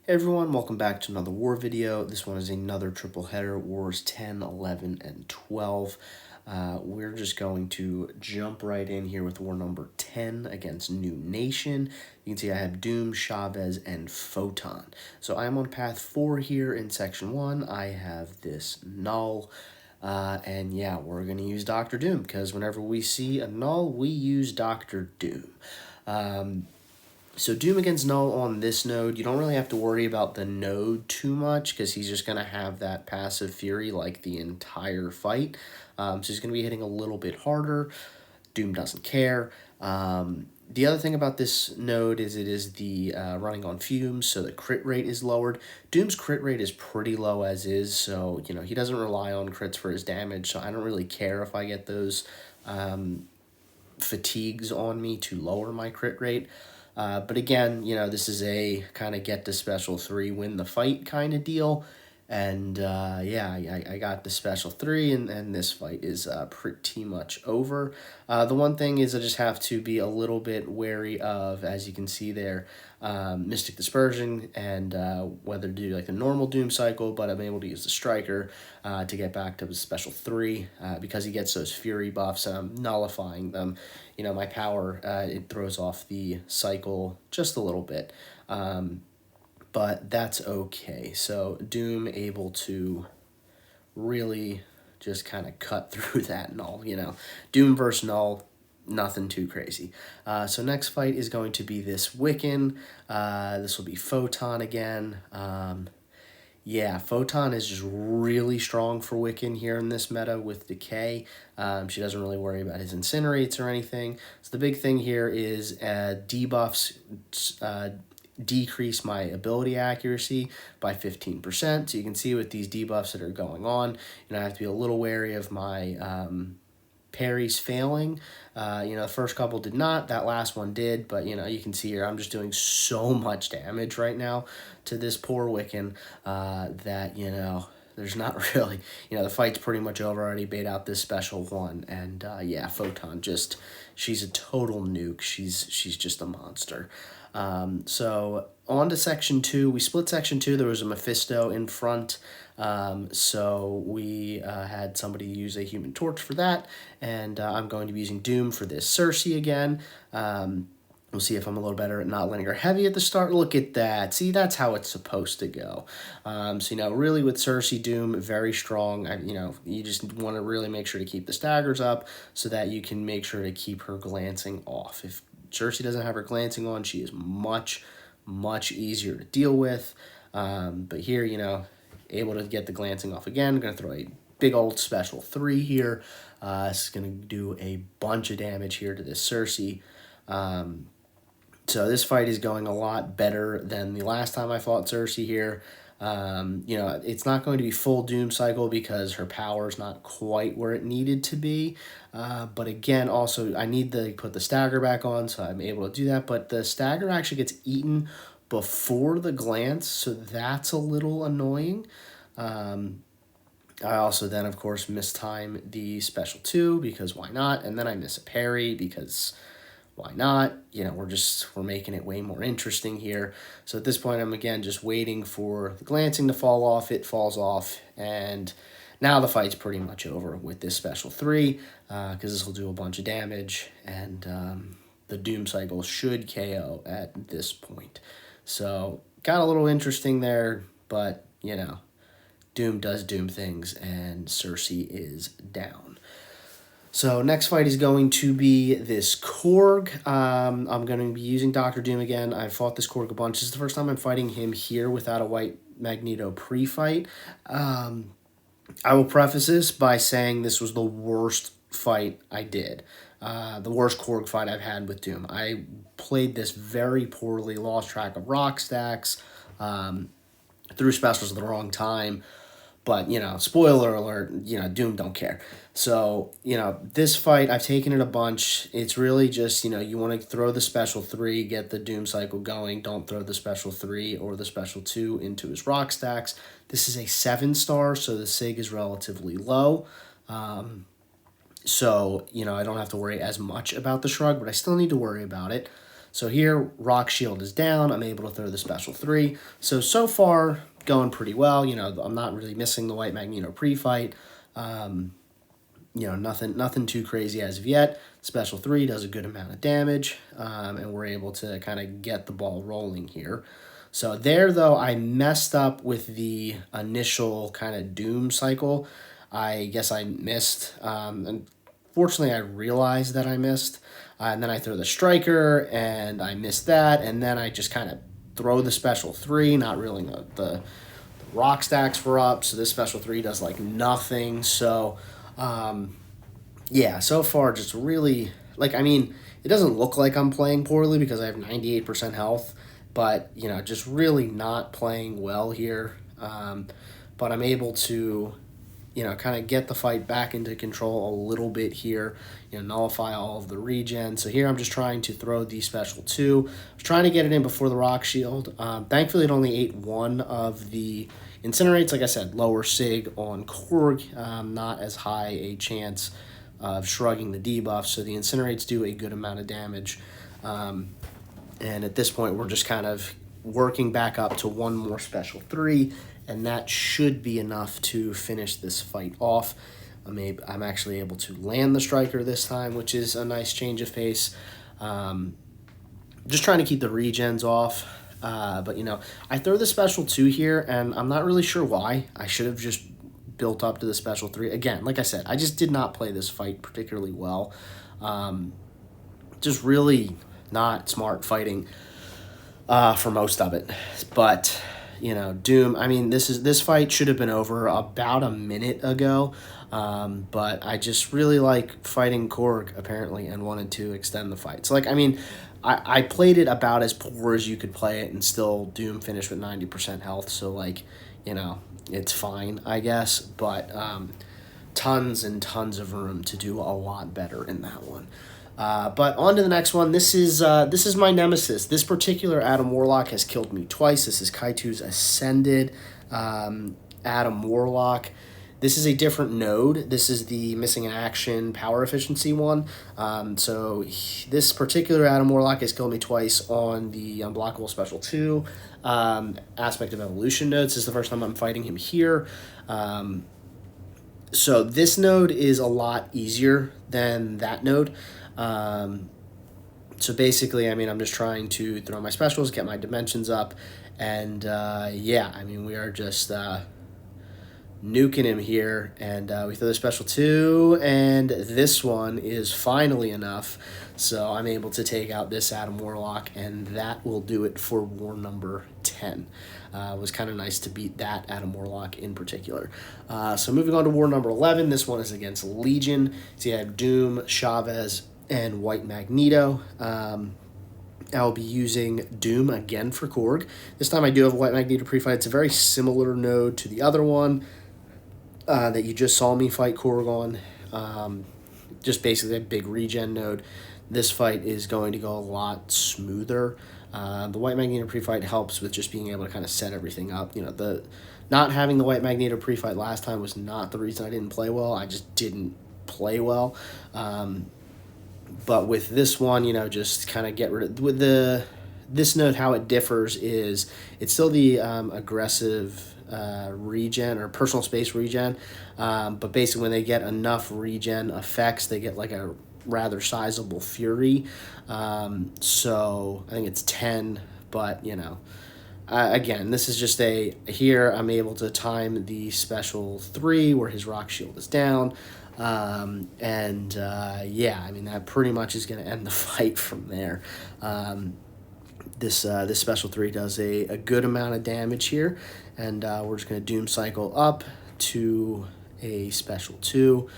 Hey everyone, welcome back to another war video. This one is another triple header, wars 10, 11, and 12. We're just going to jump right in here with war number 10 against NewN. You can see I have Doom, Chavez, and Photon. So I'm on path 4 here in section 1. I have this Knull. And yeah, we're going to use Dr. Doom because whenever we see a Knull, we use Dr. Doom. So Doom against Knull on this node, you don't really have to worry about the node too much because he's just going to have that passive fury like the entire fight. So he's going to be hitting a little bit harder. Doom doesn't care. The other thing about this node is it is the running on fumes, so the crit rate is lowered. Doom's crit rate is pretty low as is, so you know he doesn't rely on crits for his damage, so I don't really care if I get those fatigues on me to lower my crit rate. But again, you know, this is a kind of get to special 3, win the fight kind of deal. And yeah, I got the special 3, and this fight is pretty much over. The one thing is I just have to be a little bit wary of, as you can see there, Mystic Dispersion and whether to do like the normal Doom cycle, but I'm able to use the Striker to get back to the special 3 because he gets those Fury buffs and I'm nullifying them. You know, my power, it throws off the cycle just a little bit. But that's okay. So Doom able to really just kind of cut through that Knull, you know. Doom versus Knull, nothing too crazy. So next fight is going to be this Wiccan. This will be Photon again. Yeah, Photon is just really strong for Wiccan here in this meta with Decay. She doesn't really worry about his Incinerates or anything. So the big thing here is debuffs decrease my ability accuracy by 15%. So you can see with these debuffs that are going on, you know, I have to be a little wary of my parries failing. You know, the first couple did not, that last one did, but you know, you can see here I'm just doing so much damage right now to this poor Wiccan that, you know, there's not really, you know, the fight's pretty much over. I already bait out this special 1, and yeah, Photon just, she's a total nuke. She's just a monster. So on to section 2. We split section 2. There was a Mephisto in front. So we had somebody use a Human Torch for that, and I'm going to be using Doom for this Sersi again. We'll see if I'm a little better at not letting her heavy at the start. Look at that. See, that's how it's supposed to go. So, you know, really with Sersi, Doom, very strong. You know, you just want to really make sure to keep the staggers up so that you can make sure to keep her glancing off. If Sersi doesn't have her glancing on, she is much, much easier to deal with. But here, you know, able to get the glancing off again. I'm going to throw a big old special 3 here. This is going to do a bunch of damage here to this Sersi. So this fight is going a lot better than the last time I fought Sersi here. You know, it's not going to be full Doom cycle because her power is not quite where it needed to be. But again, also, I need to put the stagger back on, so I'm able to do that. But the stagger actually gets eaten before the glance, so that's a little annoying. I also then, of course, mistime the special 2 because why not? And then I miss a parry because why not? You know, we're making it way more interesting here. So at this point, I'm again just waiting for the glancing to fall off. It falls off, and now the fight's pretty much over with this special 3 because this will do a bunch of damage, and the Doom cycle should KO at this point. So got a little interesting there, but you know, Doom does Doom things, and Sersi is down. So next fight is going to be this Korg. I'm going to be using Dr. Doom again. I fought this Korg a bunch. This is the first time I'm fighting him here without a white Magneto pre-fight. I will preface this by saying this was the worst fight I did. The worst Korg fight I've had with Doom. I played this very poorly, lost track of rock stacks, threw specials at the wrong time. But, you know, spoiler alert, you know, Doom don't care. So, you know, this fight, I've taken it a bunch. It's really just, you know, you want to throw the special 3, get the Doom cycle going. Don't throw the special 3 or the special 2 into his rock stacks. This is a 7-star, so the SIG is relatively low. So, you know, I don't have to worry as much about the shrug, but I still need to worry about it. So here, Rock Shield is down. I'm able to throw the special 3. So far, going pretty well. You know, I'm not really missing the White Magneto pre-fight. You know, nothing too crazy as of yet. Special 3 does a good amount of damage, and we're able to kind of get the ball rolling here. So there, though, I messed up with the initial kind of Doom cycle. I guess I missed. And fortunately, I realized that I missed. And then I throw the Striker, and I missed that. And then I just kind of throw the special 3, not realizing the rock stacks were up. So this special 3 does, like, nothing. So, yeah, so far, just really, like, I mean, it doesn't look like I'm playing poorly because I have 98% health. But, you know, just really not playing well here. But I'm able to, you know, kind of get the fight back into control a little bit here, you know, nullify all of the regen. So here I'm just trying to throw the special 2. I was trying to get it in before the Rock Shield. Thankfully, it only ate 1 of the Incinerates. Like I said, lower sig on Korg, not as high a chance of shrugging the debuff. So the Incinerates do a good amount of damage. And at this point, we're just kind of working back up to 1 more special 3, and that should be enough to finish this fight off. I'm actually able to land the Striker this time, which is a nice change of pace. Just trying to keep the regens off. But, you know, I throw the special 2 here, and I'm not really sure why. I should have just built up to the special 3. Again, like I said, I just did not play this fight particularly well. Just really not smart fighting for most of it. But, you know, Doom, I mean, this fight should have been over about a minute ago. But I just really like fighting Korg, apparently, and wanted to extend the fight. So, like, I mean, I played it about as poor as you could play it, and still Doom finished with 90% health. So, like, you know, it's fine, I guess. But tons and tons of room to do a lot better in that one. But on to the next one. This is my nemesis. This particular Adam Warlock has killed me twice. This is Kaitu's Ascended Adam Warlock. This is a different node. This is the missing in action power efficiency one. This particular Adam Warlock has killed me twice on the Unblockable Special 2 aspect of evolution nodes. This is the first time I'm fighting him here. So this node is a lot easier than that node. So basically, I mean, I'm just trying to throw my specials, get my dimensions up, and yeah, I mean, we are just nuking him here, and we throw the special 2, and this one is finally enough, so I'm able to take out this Adam Warlock, and that will do it for war number 10. It was kind of nice to beat that Adam Warlock in particular. So moving on to war number 11, this one is against Legion. So you have Doom, Chavez, and White Magneto. I'll be using Doom again for Korg. This time I do have White Magneto pre-fight. It's a very similar node to the other one that you just saw me fight Korg on. Just basically a big regen node. This fight is going to go a lot smoother. The White Magneto pre-fight helps with just being able to kind of set everything up. You know, not having the White Magneto pre-fight last time was not the reason I didn't play well. I just didn't play well. But with this one, you know, just kind of get rid of with this node. How it differs is it's still the aggressive regen or personal space regen, but basically when they get enough regen effects, they get like a rather sizable fury. So I think it's 10, but you know, again, this is just here I'm able to time the special 3 where his rock shield is down. Yeah, I mean, that pretty much is going to end the fight from there. This special 3 does a good amount of damage here, and we're just going to Doom Cycle up to a special 2.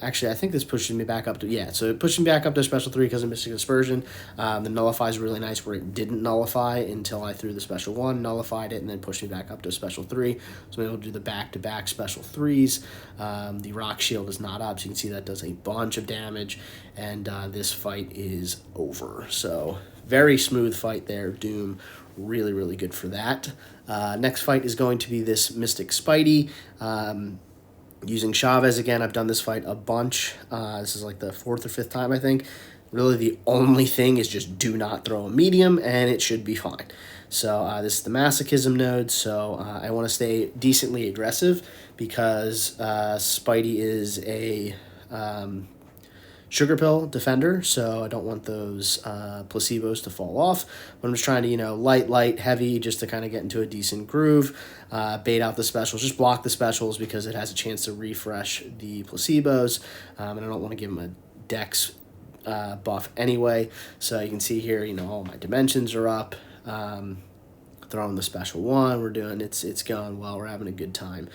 Actually, I think this pushes me back up to, yeah, so it pushed me back up to special 3 because of Mystic Dispersion. The Nullify is really nice where it didn't nullify until I threw the special 1, nullified it, and then pushed me back up to special 3. So I'm able to do the back-to-back special 3s. The Rock Shield is not up, so you can see that does a bunch of damage, and this fight is over. So very smooth fight there. Doom, really, really good for that. Next fight is going to be this Mystic Spidey. Using Chavez again. I've done this fight a bunch. This is like the 4th or 5th time, I think. Really the only thing is just do not throw a medium, and it should be fine. So this is the masochism node, so I want to stay decently aggressive because Spidey is a sugar pill defender, so I don't want those placebos to fall off. But I'm just trying to, light, heavy, just to kind of get into a decent groove, bait out the specials, just block the specials because it has a chance to refresh the placebos, and I don't want to give them a dex buff anyway. So you can see here, all my dimensions are up. Throwing the special one, we're doing it's going well. We're having a good time.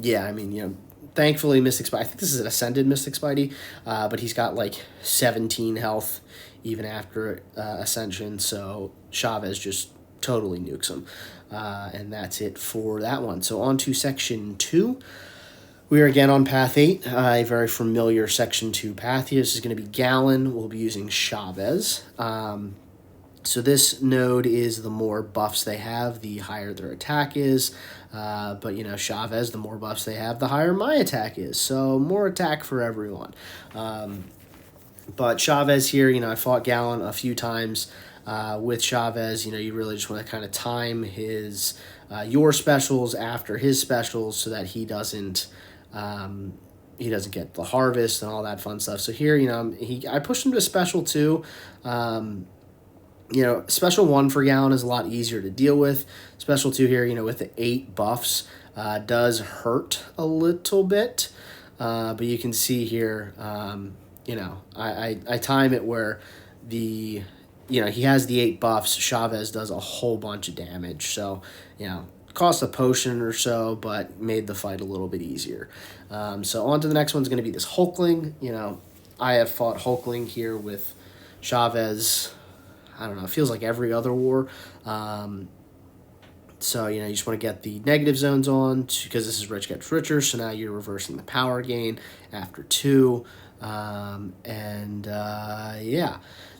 Yeah, I mean, thankfully Mystic Spidey. I think this is an Ascended Mystic Spidey, but he's got like 17 health even after Ascension. So Chavez just totally nukes him, and that's it for that one. So on to section 2. We are again on path 8, a very familiar section 2 path here. This is going to be Galan. We'll be using Chavez. So this node is the more buffs they have, the higher their attack is. But, Chavez, the more buffs they have, the higher my attack is. So more attack for everyone. But Chavez here, I fought Galan a few times with Chavez. You really just want to kind of time his your specials after his specials so that he doesn't get the harvest and all that fun stuff. So here, I pushed him to special 2. Special 1 for Galan is a lot easier to deal with. Special 2 here, with the 8 buffs, does hurt a little bit. But you can see here, I time it where he has the 8 buffs. Chavez does a whole bunch of damage. So, cost a potion or so, but made the fight a little bit easier. So on to the next one's going to be this Hulkling. I have fought Hulkling here with Chavez. I don't know, it feels like every other war. So, you just want to get the negative zones on because this is rich gets richer. So now you're reversing the power gain after 2. Yeah.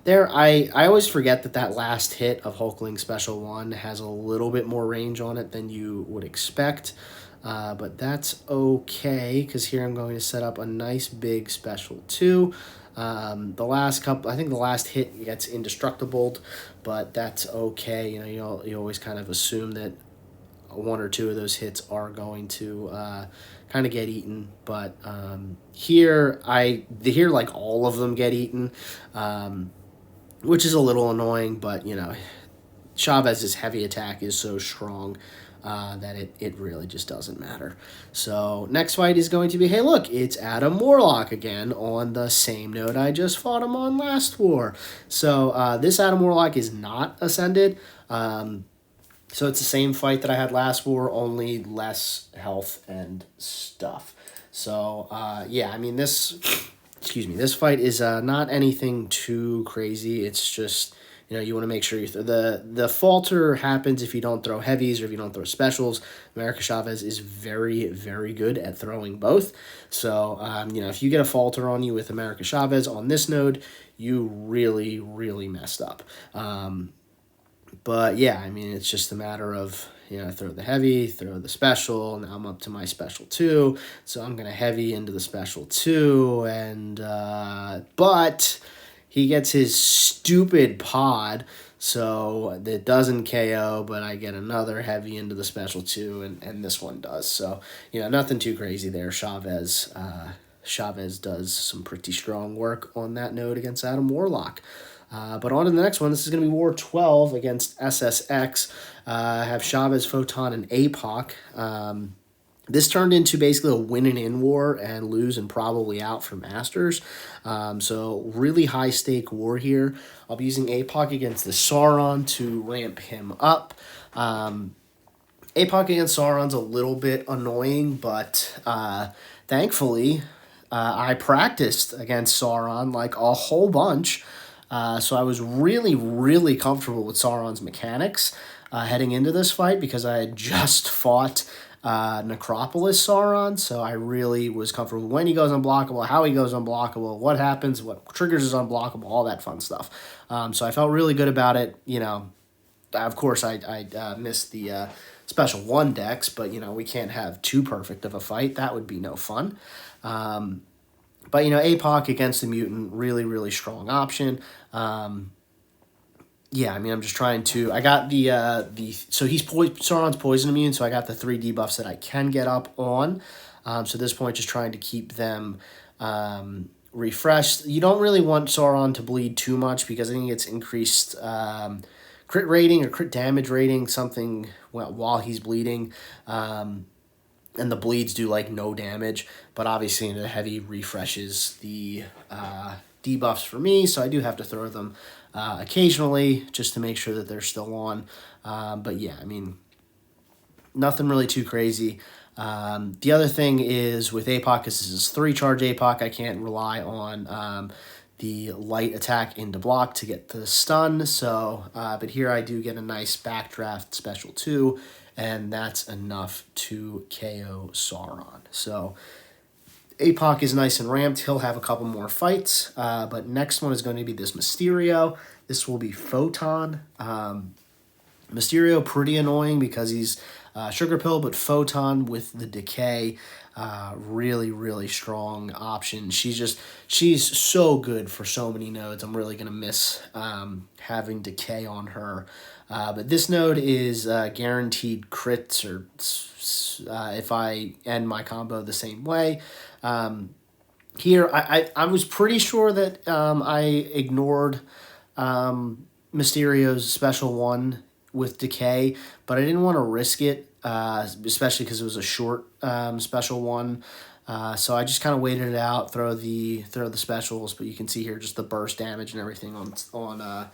There, I always forget that last hit of Hulkling Special 1 has a little bit more range on it than you would expect. But that's okay because here I'm going to set up a nice big Special 2. The last couple, I think the last hit gets indestructible, but that's okay. You always kind of assume that 1 or 2 of those hits are going to kind of get eaten. But here like all of them get eaten, which is a little annoying. But Chavez's heavy attack is so strong that it really just doesn't matter. So next fight is going to be, hey look, it's Adam Warlock again on the same node I just fought him on last war. So this Adam Warlock is not Ascended. So it's the same fight that I had last war, only less health and stuff. So yeah, I mean this fight is not anything too crazy. It's just, you want to make sure the falter happens if you don't throw heavies or if you don't throw specials. America Chavez is very, very good at throwing both. So, if you get a falter on you with America Chavez on this node, you really, really messed up. But yeah, I mean, it's just a matter of, throw the heavy, throw the special. Now I'm up to my special 2. So I'm going to heavy into the special 2. But he gets his stupid pod, so that doesn't KO, but I get another heavy into the special 2, and this one does. So, nothing too crazy there. Chavez does some pretty strong work on that node against Adam Warlock. But on to the next one. This is going to be War 12 against SSX. I have Chavez, Photon, and Apoc. This turned into basically a win and in war and lose and probably out for Masters. So really high stake war here. I'll be using Apoc against the Sauron to ramp him up. Apoc against Sauron's a little bit annoying, but thankfully I practiced against Sauron like a whole bunch. So I was really, really comfortable with Sauron's mechanics heading into this fight because I had just fought Necropolis Sauron, so I really was comfortable when he goes unblockable, how he goes unblockable, what happens, what triggers is unblockable, all that fun stuff. So I felt really good about it. Of course I missed the special 1 decks, but we can't have too perfect of a fight. That would be no fun. But, you know, Apoc against the mutant, really, really strong option. Yeah, I mean, I'm just trying to... I got so Sauron's poison immune, so I got the 3 debuffs that I can get up on. So at this point, just trying to keep them refreshed. You don't really want Sauron to bleed too much because I think it's increased crit rating or crit damage rating, something while he's bleeding. And the bleeds do, like, no damage. But obviously, the heavy refreshes the debuffs for me, so I do have to throw them occasionally just to make sure that they're still on. But yeah, I mean, nothing really too crazy. The other thing is with Apoc, this is 3-charge Apoc, I can't rely on the light attack into block to get the stun. So, but here I do get a nice backdraft special 2, and that's enough to KO Sauron. So Apoc is nice and ramped. He'll have a couple more fights, but next one is going to be this Mysterio. This will be Photon. Mysterio, pretty annoying because he's Sugar Pill, but Photon with the Decay, really, really strong option. She's so good for so many nodes. I'm really going to miss having Decay on her. But this node is guaranteed crits, or if I end my combo the same way. Here, I was pretty sure that I ignored Mysterio's special 1 with Decay, but I didn't want to risk it, especially because it was a short special 1. So I just kind of waited it out, throw the specials, but you can see here just the burst damage and everything on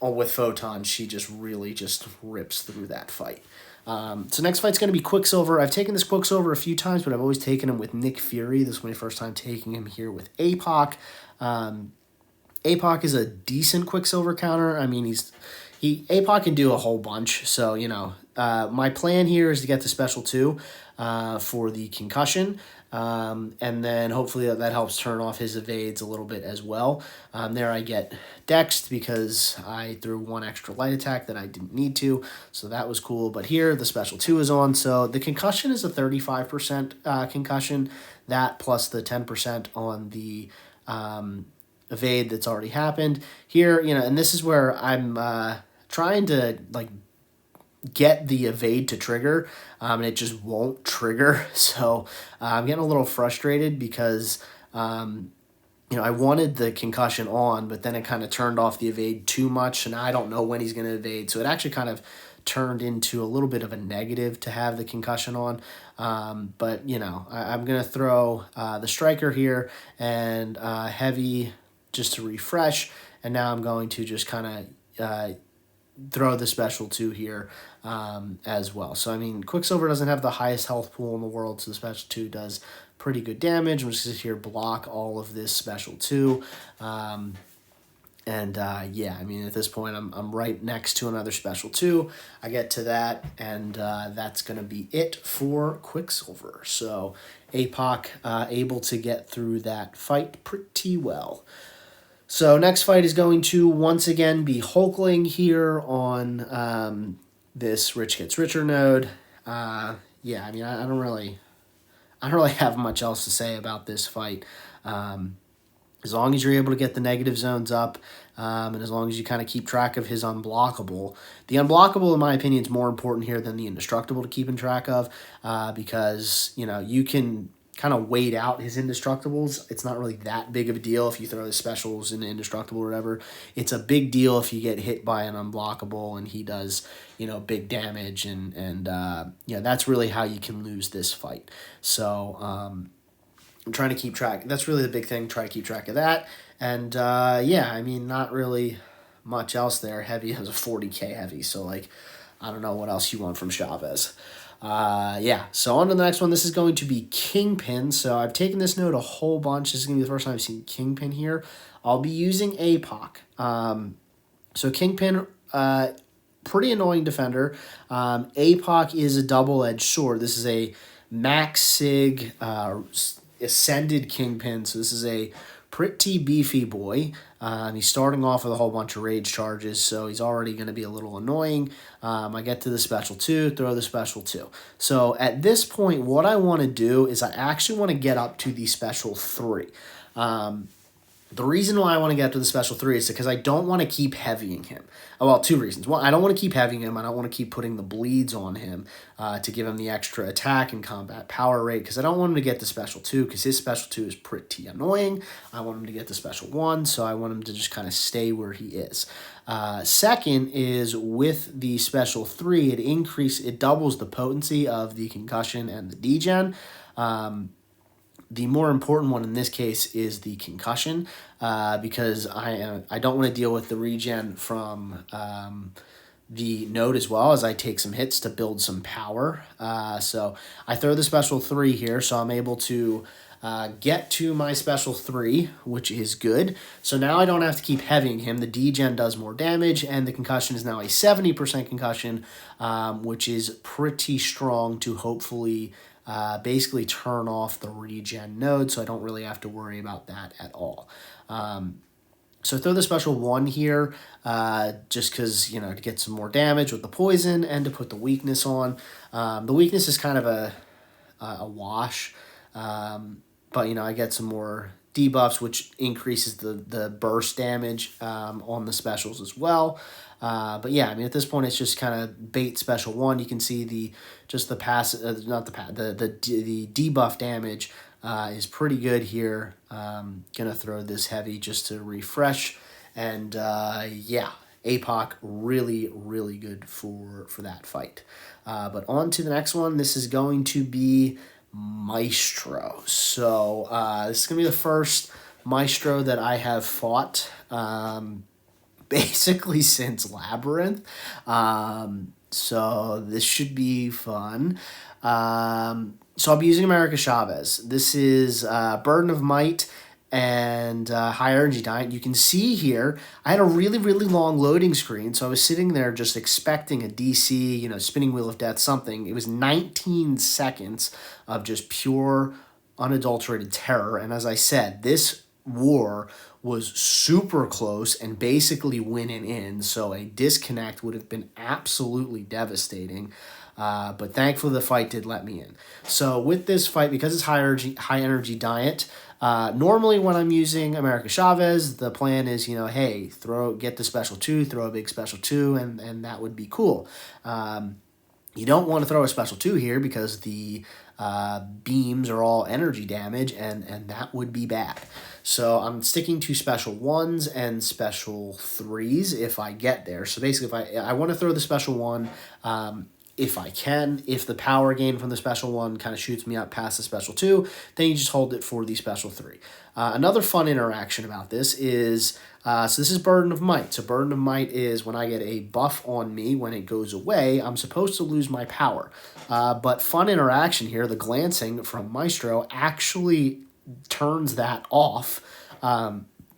with Photon. She just really just rips through that fight. So next fight's going to be Quicksilver. I've taken this Quicksilver a few times, but I've always taken him with Nick Fury. This is my first time taking him here with Apoc. Apoc is a decent Quicksilver counter. I mean, Apoc can do a whole bunch. So, you know, my plan here is to get the special 2 for the concussion. And then hopefully that helps turn off his evades a little bit as well. There I get dexed because I threw 1 extra light attack that I didn't need to, so that was cool. But here the special 2 is on, so the concussion is a 35% concussion, that plus the 10% on the evade that's already happened. Here, you know, and this is where I'm trying to, like, get the evade to trigger, and it just won't trigger. So I'm getting a little frustrated because, you know, I wanted the concussion on, but then it kind of turned off the evade too much, and I don't know when he's going to evade. So it actually kind of turned into a little bit of a negative to have the concussion on. But, you know, I'm going to throw the striker here and heavy just to refresh, and now I'm going to just kind of throw the special 2 here as well. So, I mean, Quicksilver doesn't have the highest health pool in the world, so the special 2 does pretty good damage. I'm just going to here block all of this special 2. Yeah, I mean, at this point, I'm right next to another special 2. I get to that, and that's going to be it for Quicksilver. So, Apoc able to get through that fight pretty well. So next fight is going to once again be Hulkling here on this Rich Gets Richer node. Yeah, I mean, I don't really have much else to say about this fight. As long as you're able to get the negative zones up, and as long as you kind of keep track of his unblockable. The unblockable, in my opinion, is more important here than the indestructible to keep in track of, because, you know, you can kind of wait out his indestructibles. It's not really that big of a deal if you throw the specials into indestructible or whatever. It's a big deal if you get hit by an unblockable and he does, you know, big damage, and yeah, that's really how you can lose this fight. So I'm trying to keep track. That's really the big thing, try to keep track of that. And yeah, I mean, not really much else there. Heavy has a 40k heavy, so, like, I don't know what else you want from Chavez. Yeah, so on to the next one. This is going to be Kingpin. So I've taken this node a whole bunch. This is going to be the first time I've seen Kingpin here. I'll be using Apoc. So Kingpin, pretty annoying defender. Apoc is a double-edged sword. This is a Max Sig Ascended Kingpin, so this is a pretty beefy boy. He's starting off with a whole bunch of rage charges, so he's already going to be a little annoying. I get to the special 2, throw the special 2. So at this point, what I want to do is I actually want to get up to the special 3. The reason why I want to get up to the special 3 is because I don't want to keep heavying him. Well, 2 reasons. One, I don't want to keep heavying him. I don't want to keep putting the bleeds on him to give him the extra attack and combat power rate, because I don't want him to get the special 2, because his special 2 is pretty annoying. I want him to get the special 1, so I want him to just kind of stay where he is. Second is, with the special 3, it doubles the potency of the concussion and the degen. The more important one in this case is the concussion, because I don't want to deal with the regen from the node, as well as I take some hits to build some power. So I throw the special 3 here, so I'm able to get to my special 3, which is good. So now I don't have to keep heavying him. The degen does more damage, and the concussion is now a 70% concussion, which is pretty strong to hopefully basically turn off the regen node, so I don't really have to worry about that at all. So throw the special 1 here, just because, to get some more damage with the poison and to put the weakness on. The weakness is kind of a wash, but, I get some more debuffs, which increases the burst damage on the specials as well. But yeah, at this point, it's just kind of bait special 1. You can see the debuff damage is pretty good here. Gonna throw this heavy just to refresh, and yeah, Apoc really, really good for that fight. But on to the next one. This is going to be Maestro. So this is gonna be the first Maestro that I have fought. Basically since Labyrinth. So this should be fun. So I'll be using America Chavez. This is Burden of Might and High Energy Diet. You can see here, I had a really, really long loading screen, so I was sitting there just expecting a DC, spinning Wheel of Death, something. It was 19 seconds of just pure, unadulterated terror, and as I said, this war was super close and basically winning in, so a disconnect would have been absolutely devastating, but thankfully the fight did let me in. So with this fight, because it's high energy diet, normally when I'm using America Chavez, the plan is, hey, get the special 2, throw a big special 2, and that would be cool. You don't want to throw a special 2 here because the beams are all energy damage, and that would be bad. So I'm sticking to special 1s and special 3s if I get there. So basically, if I want to throw the special 1, if I can. If the power gain from the special 1 kind of shoots me up past the special 2, then you just hold it for the special 3. Another fun interaction about this is, so this is Burden of Might. So Burden of Might is when I get a buff on me, when it goes away, I'm supposed to lose my power. But fun interaction here, the glancing from Maestro actually turns that off.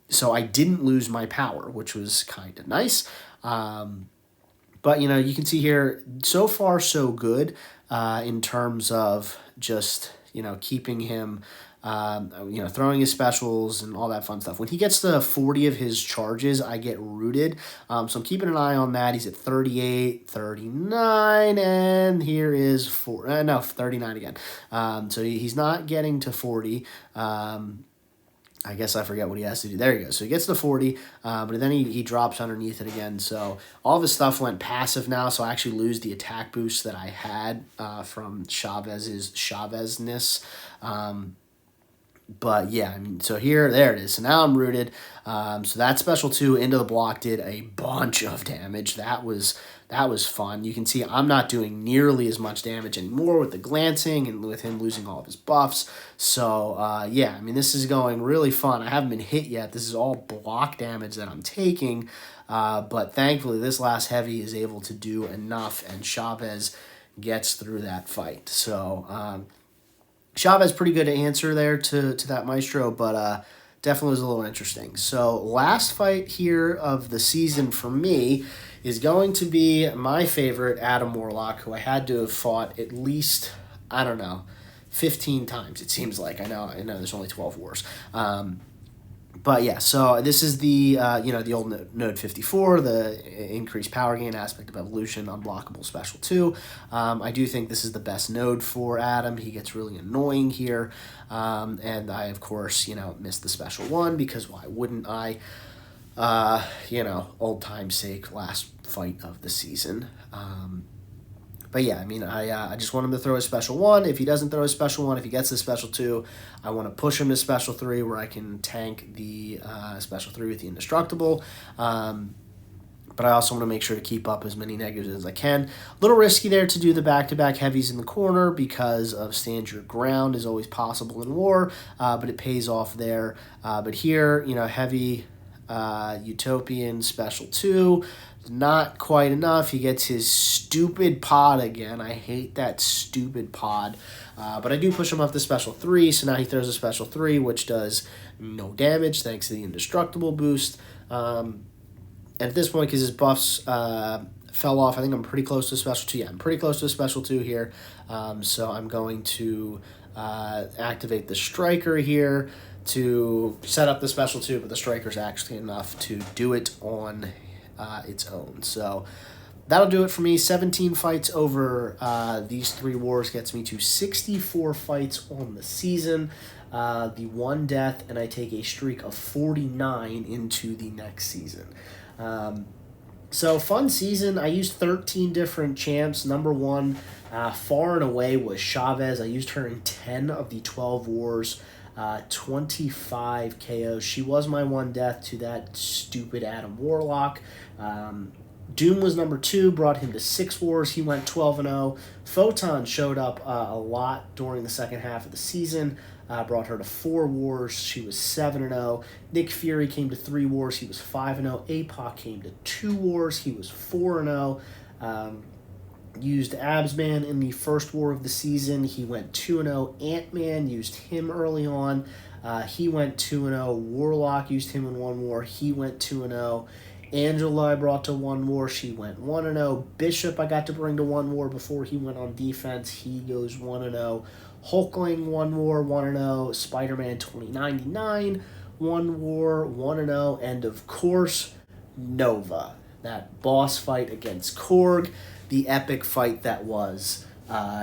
So I didn't lose my power, which was kind of nice. But, you can see here, so far so good in terms of just, keeping him, throwing his specials and all that fun stuff. When he gets to 40 of his charges, I get rooted. So I'm keeping an eye on that. He's at 38, 39, and here is 39 again. So he's not getting to 40. I guess I forget what he has to do. There he goes. So he gets to 40, but then he drops underneath it again. So all of his stuff went passive now, so I actually lose the attack boost that I had from Chavez's Chavezness. But yeah, so there it is. So now I'm rooted. So that special 2 into the block did a bunch of damage. That was fun. You can see I'm not doing nearly as much damage anymore with the glancing and with him losing all of his buffs. So yeah, this is going really fun. I haven't been hit yet. This is all block damage that I'm taking. But thankfully this last heavy is able to do enough, and Chavez gets through that fight. So Chavez pretty good answer there to that Maestro, but definitely was a little interesting. So last fight here of the season for me is going to be my favorite Adam Warlock, who I had to have fought at least, 15 times, it seems like. I know there's only 12 wars. But yeah, so this is the, the old Node 54, the increased power gain, aspect of evolution, unblockable special 2. I do think this is the best node for Adam. He gets really annoying here. And I, of course, missed the special 1 because why wouldn't I? Old time's sake, last fight of the season. But yeah, I mean, I just want him to throw a special 1. If he doesn't throw a special 1, if he gets a special 2, I want to push him to special 3 where I can tank the special 3 with the indestructible. But I also want to make sure to keep up as many negatives as I can. A little risky there to do the back-to-back heavies in the corner because of stand your ground is always possible in war, but it pays off there. But here, heavy Utopian special 2. Not quite enough. He gets his stupid pod again. I hate that stupid pod. But I do push him up to special 3, so now he throws a special 3, which does no damage thanks to the indestructible boost. And at this point, because his buffs fell off, I think I'm pretty close to special 2. Yeah, I'm pretty close to special 2 here. So I'm going to activate the Striker here to set up the special 2, but the Striker's actually enough to do it on its own. So that'll do it for me. 17 fights over these 3 wars gets me to 64 fights on the season. The 1 death, and I take a streak of 49 into the next season. So fun season. I used 13 different champs. Number 1, far and away, was Chavez. I used her in 10 of the 12 wars. 25 KOs. She was my 1 death to that stupid Adam Warlock. Doom was number 2, brought him to 6 wars. He went 12-0. Photon showed up a lot during the second half of the season. Brought her to 4 wars. She was 7-0. Nick Fury came to 3 wars. He was 5-0. Apoc came to 2 wars. He was 4-0. Used Absman in the first war of the season. He went 2-0. Ant-Man, used him early on. He went 2-0. Warlock, used him in 1 war. He went 2-0. Angela I brought to 1 war. She went 1-0. Bishop I got to bring to 1 war before he went on defense. He goes 1-0. Hulkling 1 war, 1-0. Spider-Man 2099, 1 war, 1-0. And of course, Nova. That boss fight against Korg. The epic fight that was,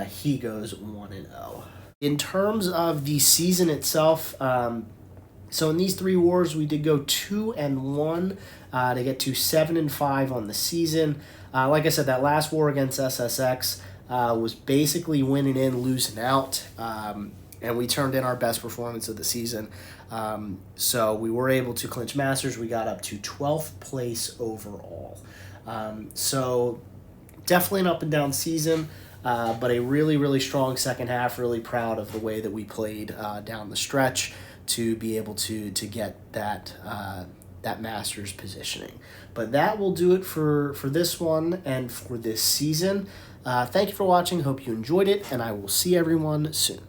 he goes 1-0. In terms of the season itself, so in these 3 wars, we did go 2-1 to get to 7-5 on the season. Like I said, that last war against SSX was basically winning in, losing out, and we turned in our best performance of the season. So we were able to clinch Masters. We got up to 12th place overall. So definitely an up and down season, but a really, really strong second half. Really proud of the way that we played down the stretch to be able to get that Masters positioning. But that will do it for this one and for this season. Thank you for watching. Hope you enjoyed it, and I will see everyone soon.